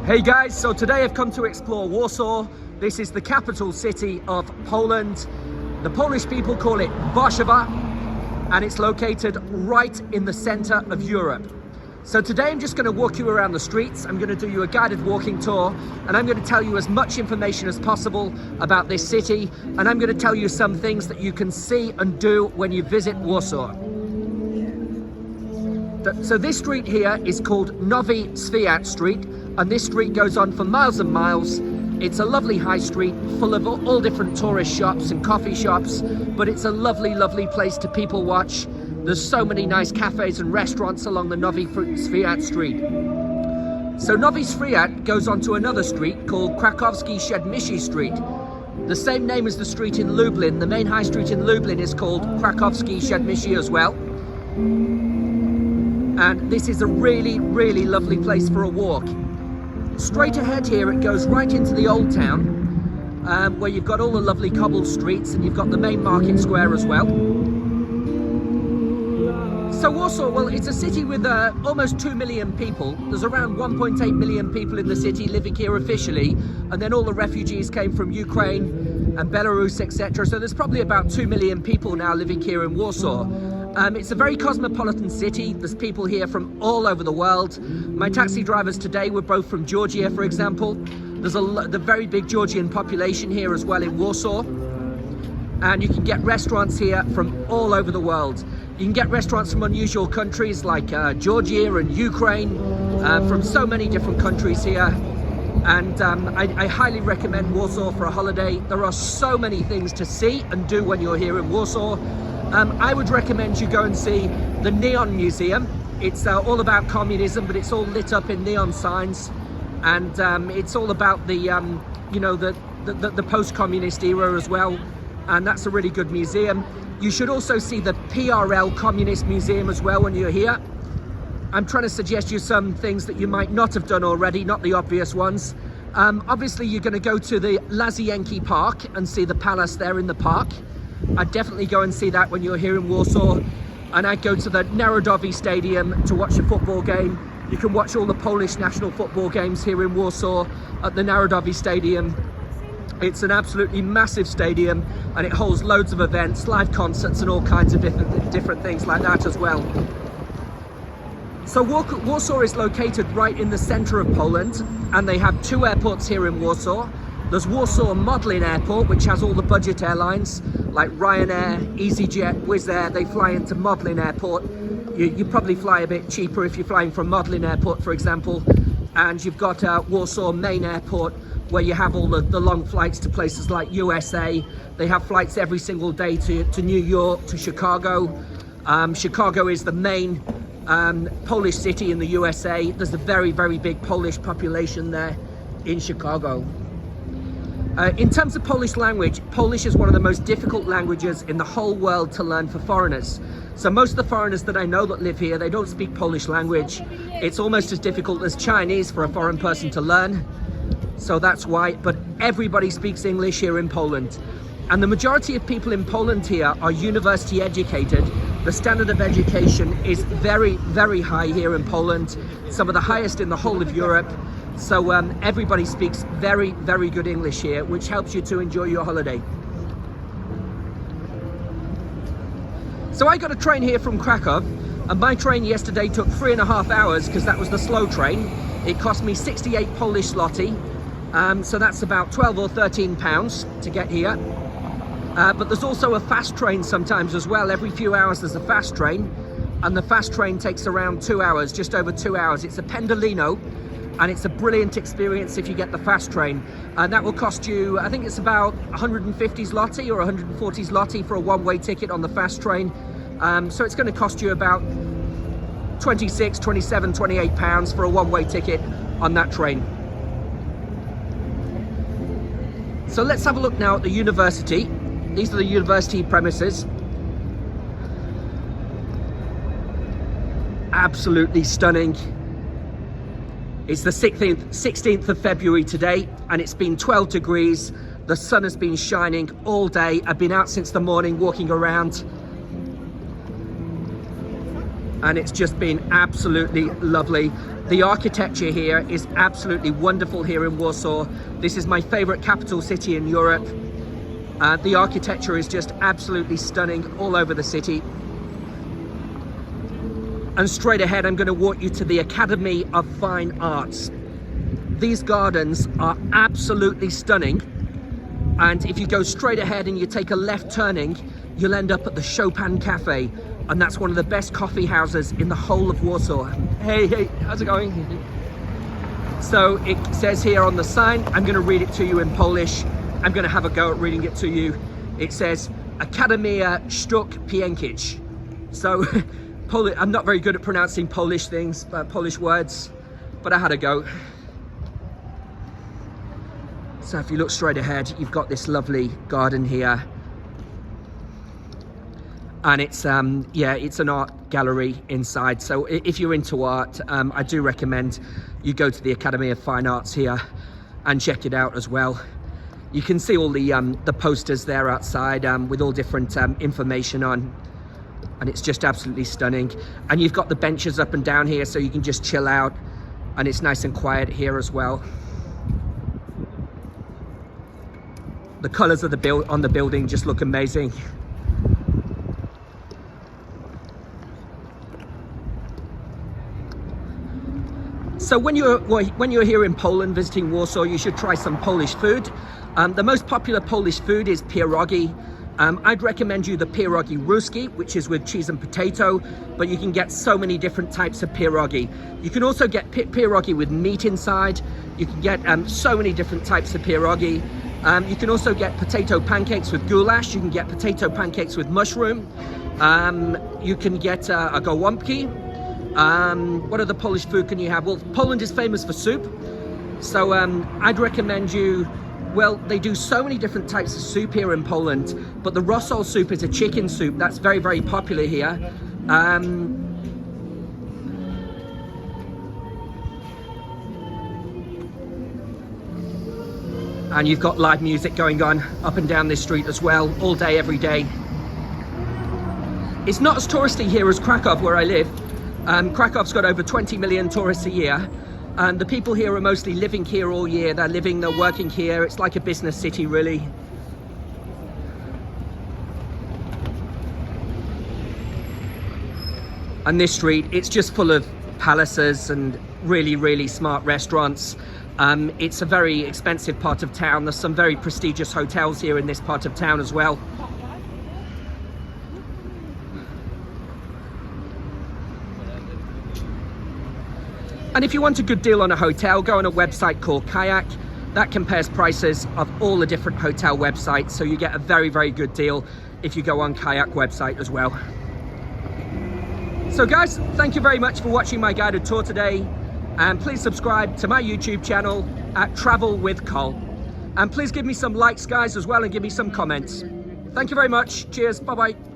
Hey guys, so today I've come to explore Warsaw. This is the capital city of Poland. The Polish people call it Warsaw, and it's located right in the center of Europe. So today I'm just going to walk you around the streets. I'm going to do you a guided walking tour, and I'm going to tell you as much information as possible about this city, and I'm going to tell you some things that you can see and do when you visit Warsaw. So this street here is called Nowy Świat Street, and this street goes on for miles and miles. It's a lovely high street full of all different tourist shops and coffee shops, but it's a lovely, lovely place to people watch. There's so many nice cafes and restaurants along the Nowy Świat Street. So Nowy Świat goes on to another street called Krakowski Przedmieście Street. The same name as the street in Lublin. The main high street in Lublin is called Krakowski Przedmieście as well. And this is a really, really lovely place for a walk. Straight ahead here, it goes right into the old town, where you've got all the lovely cobbled streets, and you've got the main market square as well. So Warsaw, well, it's a city with almost 2 million people. There's around 1.8 million people in the city living here officially, and then all the refugees came from Ukraine and Belarus, etc. So there's probably about 2 million people now living here in Warsaw. It's a very cosmopolitan city. There's people here from all over the world. My taxi drivers today were both from Georgia, for example. There's the very big Georgian population here as well in Warsaw. And you can get restaurants here from all over the world. You can get restaurants from unusual countries like Georgia and Ukraine, from so many different countries here. And I highly recommend Warsaw for a holiday. There are so many things to see and do when you're here in Warsaw. I would recommend you go and see the Neon Museum. It's all about communism, but it's all lit up in neon signs, and it's all about the the post-communist era as well. And that's a really good museum. You should also see the PRL Communist Museum as well when you're here. I'm trying to suggest you some things that you might not have done already, not the obvious ones. Obviously, you're going to go to the Łazienki Park and see the palace there in the park. I'd definitely go and see that when you're here in Warsaw. And I'd go to the Narodowy Stadium to watch a football game. You can watch all the Polish national football games here in Warsaw at the Narodowy Stadium. It's an absolutely massive stadium, and it holds loads of events, live concerts and all kinds of different things like that as well. So Warsaw is located right in the center of Poland, and they have two airports here in Warsaw. There's Warsaw Modlin Airport, which has all the budget airlines like Ryanair, EasyJet, Wizz Air. They fly into Modlin Airport. You probably fly a bit cheaper if you're flying from Modlin Airport, for example. And you've got Warsaw Main Airport, where you have all the long flights to places like USA. They have flights every single day to New York, to Chicago. Chicago is the main Polish city in the USA. There's a very, very big Polish population there in Chicago. In terms of Polish language, Polish is one of the most difficult languages in the whole world to learn for foreigners. So most of the foreigners that I know that live here, they don't speak Polish language. It's almost as difficult as Chinese for a foreign person to learn. So that's why, but everybody speaks English here in Poland. And the majority of people in Poland here are university educated. The standard of education is very, very high here in Poland, some of the highest in the whole of Europe. So everybody speaks very, very good English here, which helps you to enjoy your holiday. So I got a train here from Krakow, and my train yesterday took 3.5 hours because that was the slow train. It cost me 68 Polish zloty, so that's about 12 or 13 pounds to get here. But there's also a fast train sometimes as well. Every few hours there's a fast train, and the fast train takes around 2 hours, just over 2 hours. It's a Pendolino, and it's a brilliant experience if you get the fast train. And that will cost you, I think it's about 150 zloty or 140 zloty for a one-way ticket on the fast train. So it's going to cost you about 26, 27, 28 pounds for a one-way ticket on that train. So let's have a look now at the university. These are the university premises. Absolutely stunning. It's the 16th of February today, and it's been 12 degrees. The sun has been shining all day. I've been out since the morning walking around. and it's just been absolutely lovely. The architecture here is absolutely wonderful here in Warsaw. This is my favorite capital city in Europe. The architecture is just absolutely stunning all over the city. And straight ahead, I'm going to walk you to the Academy of Fine Arts. These gardens are absolutely stunning. And if you go straight ahead and you take a left turning, you'll end up at the Chopin Cafe. And that's one of the best coffee houses in the whole of Warsaw. Hey, how's it going? So it says here on the sign, I'm going to read it to you in Polish. I'm going to have a go at reading it to you. It says, Akademia Sztuk Pięknych. So, I'm not very good at pronouncing Polish things, Polish words, but I had a go. So if you look straight ahead, you've got this lovely garden here. And it's, yeah, it's an art gallery inside. So if you're into art, I do recommend you go to the Academy of Fine Arts here and check it out as well. You can see all the posters there outside with all different information on. And it's just absolutely stunning. And you've got the benches up and down here so you can just chill out. And it's nice and quiet here as well. The colors of on the building just look amazing. So when you're here in Poland visiting Warsaw, you should try some Polish food. The most popular Polish food is pierogi. I'd recommend you the pierogi ruski, which is with cheese and potato, but you can get so many different types of pierogi. You can also get pierogi with meat inside. You can get so many different types of pierogi. You can also get potato pancakes with goulash. You can get potato pancakes with mushroom. You can get a gołąbki. What other Polish food can you have? Well, Poland is famous for soup. So I'd recommend you, well, they do so many different types of soup here in Poland, but the Warsaw soup is a chicken soup. That's very, very popular here. And you've got live music going on up and down this street as well, all day, every day. It's not as touristy here as Krakow, where I live. Krakow's got over 20 million tourists a year. And the people here are mostly living here all year. They're living, they're working here. It's like a business city, really. And this street, it's just full of palaces and really, really smart restaurants. It's a very expensive part of town. There's some very prestigious hotels here in this part of town as well. And if you want a good deal on a hotel, go on a website called Kayak. That compares prices of all the different hotel websites, so you get a very, very good deal if you go on Kayak website as well. So guys, thank you very much for watching my guided tour today. And please subscribe to my YouTube channel at Travel with Col. And please give me some likes, guys, as well, and give me some comments. Thank you very much. Cheers. Bye-bye.